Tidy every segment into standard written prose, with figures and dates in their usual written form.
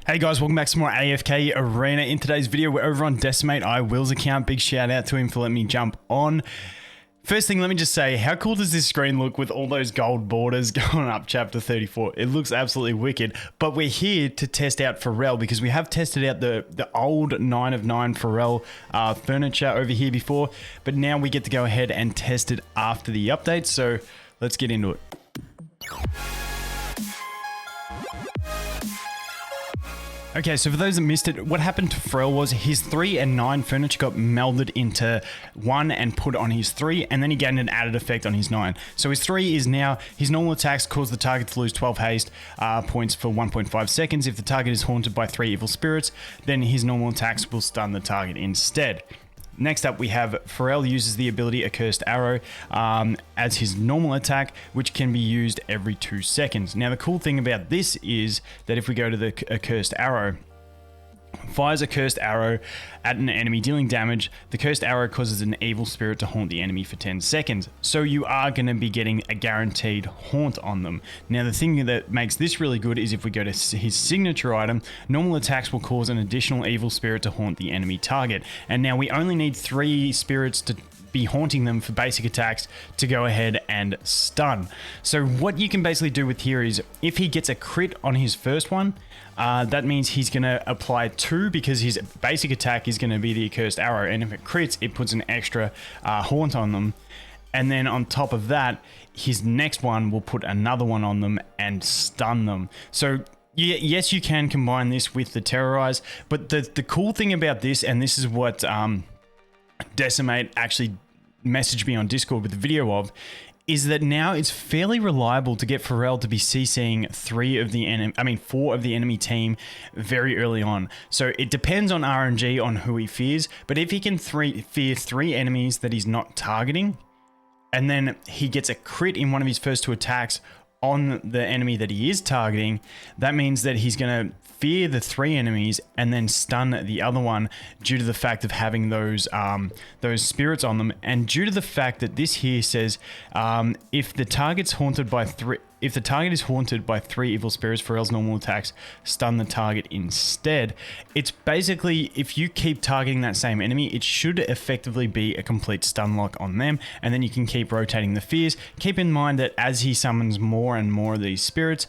Hey guys, welcome back to more AFK Arena. In today's video, we're over on Decimate iWill's account. Big shout out to him for letting me jump on. First thing, let me just say, how cool does this screen look with all those gold borders going up chapter 34? It looks absolutely wicked, but we're here to test out Pharrell because we have tested out the old 9 of 9 Pharrell furniture over here before, but now we get to go ahead and test it after the update, so let's get into it. Okay, so for those that missed it, what happened to Pharrell was his 3 and 9 furniture got melded into 1 and put on his 3, and then he gained an added effect on his 9. So his 3 is now, his normal attacks cause the target to lose 12 haste points for 1.5 seconds. If the target is haunted by 3 evil spirits, then his normal attacks will stun the target instead. Next up, we have Pharrell uses the ability Accursed Arrow as his normal attack, which can be used every 2 seconds. Now, the cool thing about this is that if we go to the Accursed Arrow, fires a cursed arrow at an enemy dealing damage. The cursed arrow causes an evil spirit to haunt the enemy for 10 seconds. So you are going to be getting a guaranteed haunt on them. Now the thing that makes this really good is if we go to his signature item, normal attacks will cause an additional evil spirit to haunt the enemy target. And now we only need 3 spirits to be haunting them for basic attacks to go ahead and stun. So what you can basically do with here is if he gets a crit on his first one, that means he's going to apply 2 because his basic attack is going to be the Accursed Arrow, and if it crits, it puts an extra haunt on them. And then on top of that, his next one will put another one on them and stun them. So yes, you can combine this with the Terrorize, but the cool thing about this, and this is what Decimate actually messaged me on Discord with a video of, is that now it's fairly reliable to get Pharrell to be CCing 4 of the enemy team very early on. So it depends on RNG on who he fears, but if he can fear 3 enemies that he's not targeting, and then he gets a crit in one of his first 2 attacks on the enemy that he is targeting, that means that he's going to fear the 3 enemies and then stun the other one due to the fact of having those spirits on them, and due to the fact that this here says if the target is haunted by 3 evil spirits, Pharrell's normal attacks stun the target instead. It's basically, if you keep targeting that same enemy, it should effectively be a complete stun lock on them, and then you can keep rotating the fears. Keep in mind that as he summons more and more of these spirits,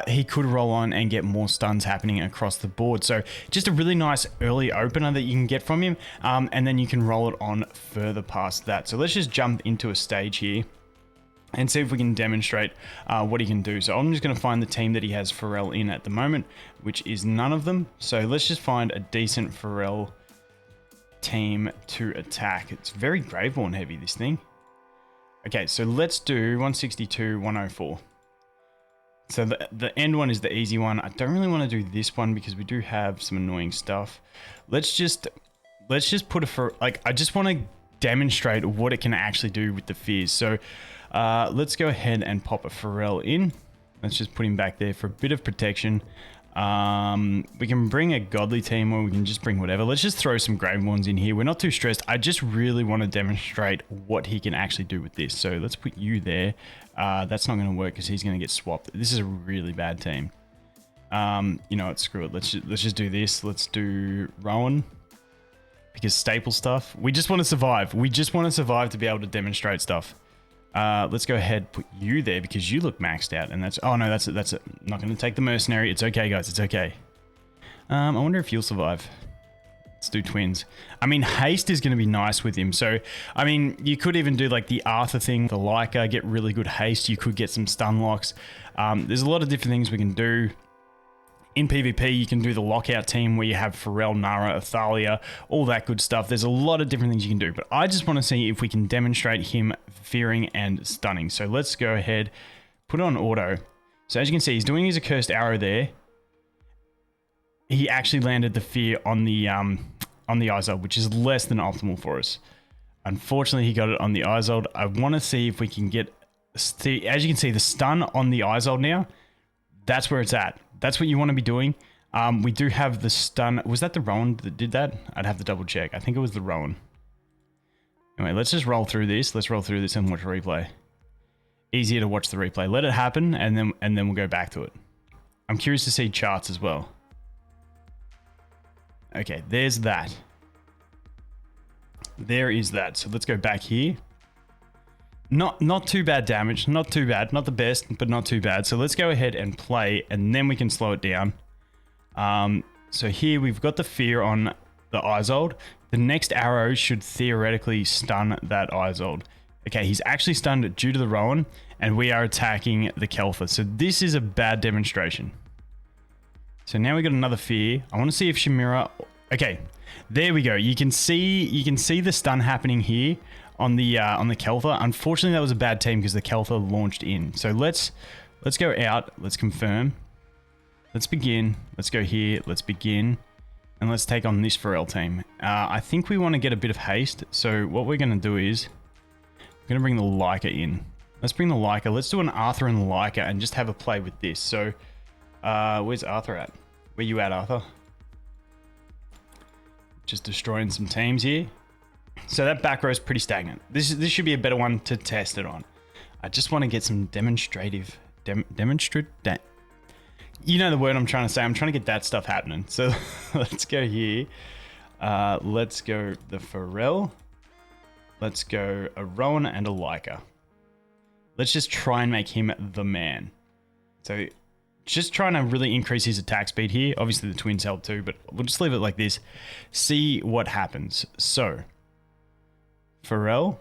he could roll on and get more stuns happening across the board. So just a really nice early opener that you can get from him, and then you can roll it on further past that. So let's just jump into a stage here and see if we can demonstrate what he can do. So I'm just going to find the team that he has Pharrell in at the moment, which is none of them. So let's just find a decent Pharrell team to attack. It's very Graveborn heavy, this thing. Okay, so let's do 162, 104. So the end one is the easy one. I don't really want to do this one because we do have some annoying stuff. Let's just put I just want to demonstrate what it can actually do with the fears. So let's go ahead and pop a Pharrell in. Let's just put him back there for a bit of protection. We can bring a godly team, or we can just bring whatever. Let's just throw some Graveborns in here. We're not too stressed. I just really want to demonstrate what he can actually do with this. So let's put you there. That's not going to work because he's going to get swapped. This is a really bad team. You know what? Screw it. Let's just do this. Let's do Rowan. Because staple stuff. We just want to survive. We just want to survive to be able to demonstrate stuff. Let's go ahead, put you there because you look maxed out, and that's, oh no, that's it. I'm not going to take the mercenary. It's okay, guys. It's okay. I wonder if you'll survive. Let's do twins. I mean, haste is going to be nice with him. So, I mean, you could even do like the Arthur thing, the Leica, get really good haste. You could get some stun locks. There's a lot of different things we can do. In PvP, you can do the lockout team where you have Pharrell, Nara, Athalia, all that good stuff. There's a lot of different things you can do, but I just want to see if we can demonstrate him fearing and stunning. So let's go ahead, put it on auto. So as you can see, he's doing his Accursed Arrow there. He actually landed the fear on the Izold, which is less than optimal for us. Unfortunately, he got it on the Izold. I want to see if we can get, as you can see, the stun on the Izold now. That's where it's at. That's what you want to be doing. We do have the stun. Was that the Rowan that did that? I'd have to double check. I think it was the Rowan. Anyway, let's just roll through this. Let's roll through this and watch a replay. Easier to watch the replay. Let it happen, and then we'll go back to it. I'm curious to see charts as well. Okay, there's that. There is that. So let's go back here. Not too bad damage. Not too bad. Not the best, but not too bad. So let's go ahead and play, and then we can slow it down. So here we've got the fear on the Isold. The next arrow should theoretically stun that Isold. Okay, he's actually stunned due to the Rowan, and we are attacking the Kelpher. So this is a bad demonstration. So now we got another fear. I want to see if Chimera... Okay, there we go. You can see the stun happening here on the Kelpher. Unfortunately, that was a bad team because the Kelpher launched in. So let's go out. Let's confirm. Let's begin. Let's go here. Let's begin. And let's take on this Pharrell team. I think we want to get a bit of haste. So what we're going to do is... we're going to bring the Leica in. Let's bring the Leica. Let's do an Arthur and Leica and just have a play with this. So, where's Arthur at? Where you at, Arthur? Just destroying some teams here. So that back row is pretty stagnant. This should be a better one to test it on. I just want to get some demonstrative... you know the word I'm trying to say. I'm trying to get that stuff happening. So let's go here. Let's go the Pharrell. Let's go a Rowan and a Leica. Let's just try and make him the man. So just trying to really increase his attack speed here. Obviously the twins help too, but we'll just leave it like this. See what happens. So Pharrell,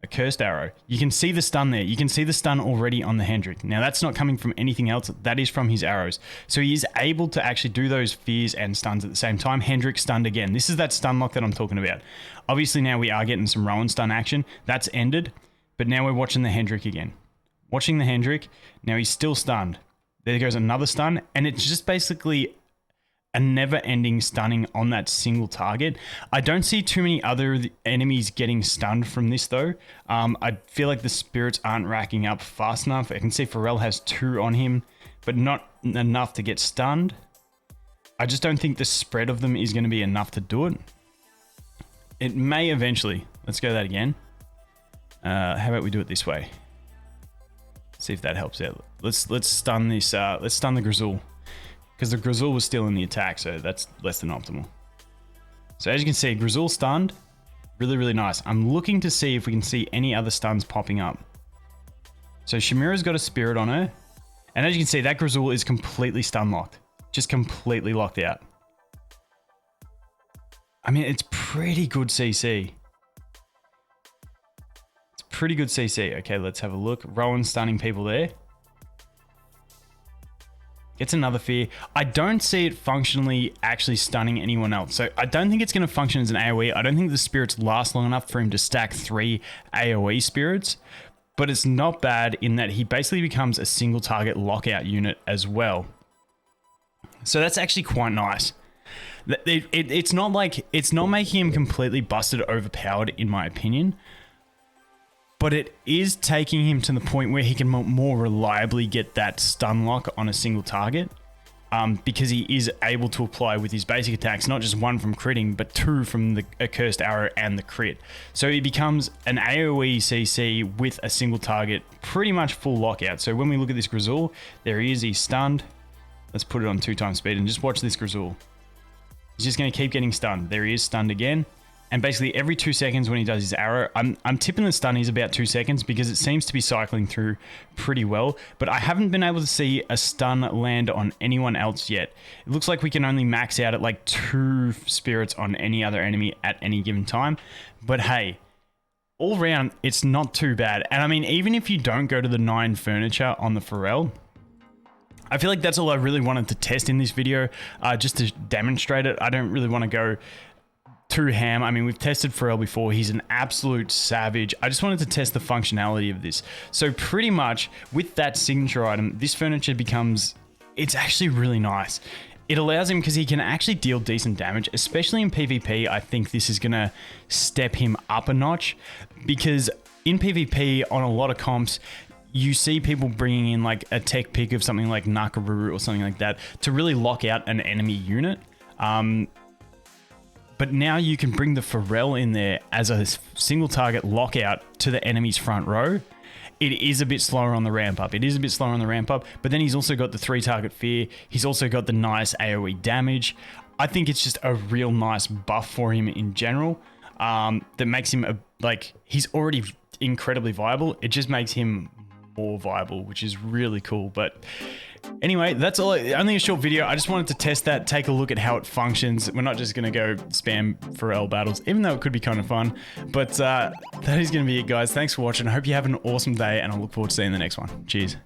a cursed arrow. You can see the stun there. You can see the stun already on the Hendrik. Now that's not coming from anything else. That is from his arrows. So he is able to actually do those fears and stuns at the same time. Hendrik stunned again. This is that stun lock that I'm talking about. Obviously now we are getting some Rowan stun action. That's ended. But now we're watching the Hendrik again. Watching the Hendrik. Now he's still stunned. There goes another stun. And it's just basically a never-ending stunning on that single target. I don't see too many other enemies getting stunned from this though. I feel like the spirits aren't racking up fast enough. I can see Pharrell has 2 on him, but not enough to get stunned. I just don't think the spread of them is going to be enough to do it. It may eventually. Let's go that again. How about we do it this way? See if that helps out. Let's stun this. Let's stun the Grizzle. Because the Grizzle was still in the attack, so that's less than optimal. So as you can see, Grizzle stunned. Really, really nice. I'm looking to see if we can see any other stuns popping up. So Chimera's got a spirit on her. And as you can see, that Grizzle is completely stun locked. Just completely locked out. I mean, it's pretty good CC. It's pretty good CC. Okay, let's have a look. Rowan stunning people there. Gets another fear. I don't see it functionally actually stunning anyone else. So I don't think it's going to function as an AoE. I don't think the spirits last long enough for him to stack 3 AoE spirits. But it's not bad in that he basically becomes a single target lockout unit as well. So that's actually quite nice. It's not like, it's not making him completely busted overpowered in my opinion. But it is taking him to the point where he can more reliably get that stun lock on a single target. Because he is able to apply with his basic attacks, not just 1 from critting, but 2 from the Accursed Arrow and the crit. So he becomes an AoE CC with a single target, pretty much full lockout. So when we look at this Grizzle, there he is, he's stunned. Let's put it on 2 times speed and just watch this Grizzle. He's just going to keep getting stunned. There he is, stunned again. And basically every 2 seconds when he does his arrow, I'm tipping the stun is about 2 seconds because it seems to be cycling through pretty well. But I haven't been able to see a stun land on anyone else yet. It looks like we can only max out at like 2 spirits on any other enemy at any given time. But hey, all round, it's not too bad. And I mean, even if you don't go to the 9 furniture on the Pharrell, I feel like that's all I really wanted to test in this video, just to demonstrate it. I don't really want to go too ham. I mean, we've tested Pharrell before. He's an absolute savage. I just wanted to test the functionality of this. So pretty much with that signature item, this furniture becomes, it's actually really nice. It allows him, because he can actually deal decent damage, especially in PvP. I think this is going to step him up a notch, because in PvP on a lot of comps, you see people bringing in like a tech pick of something like Nakaruru or something like that to really lock out an enemy unit. But now you can bring the Pharrell in there as a single target lockout to the enemy's front row. It is a bit slower on the ramp up. It is a bit slower on the ramp up, but then he's also got the 3 target fear. He's also got the nice AoE damage. I think it's just a real nice buff for him in general, that makes him he's already incredibly viable. It just makes him more viable, which is really cool. But anyway, that's all. Only a short video. I just wanted to test that, take a look at how it functions. We're not just going to go spam Pharrell battles, even though it could be kind of fun. But that is going to be it, guys. Thanks for watching. I hope you have an awesome day, and I look forward to seeing the next one. Cheers.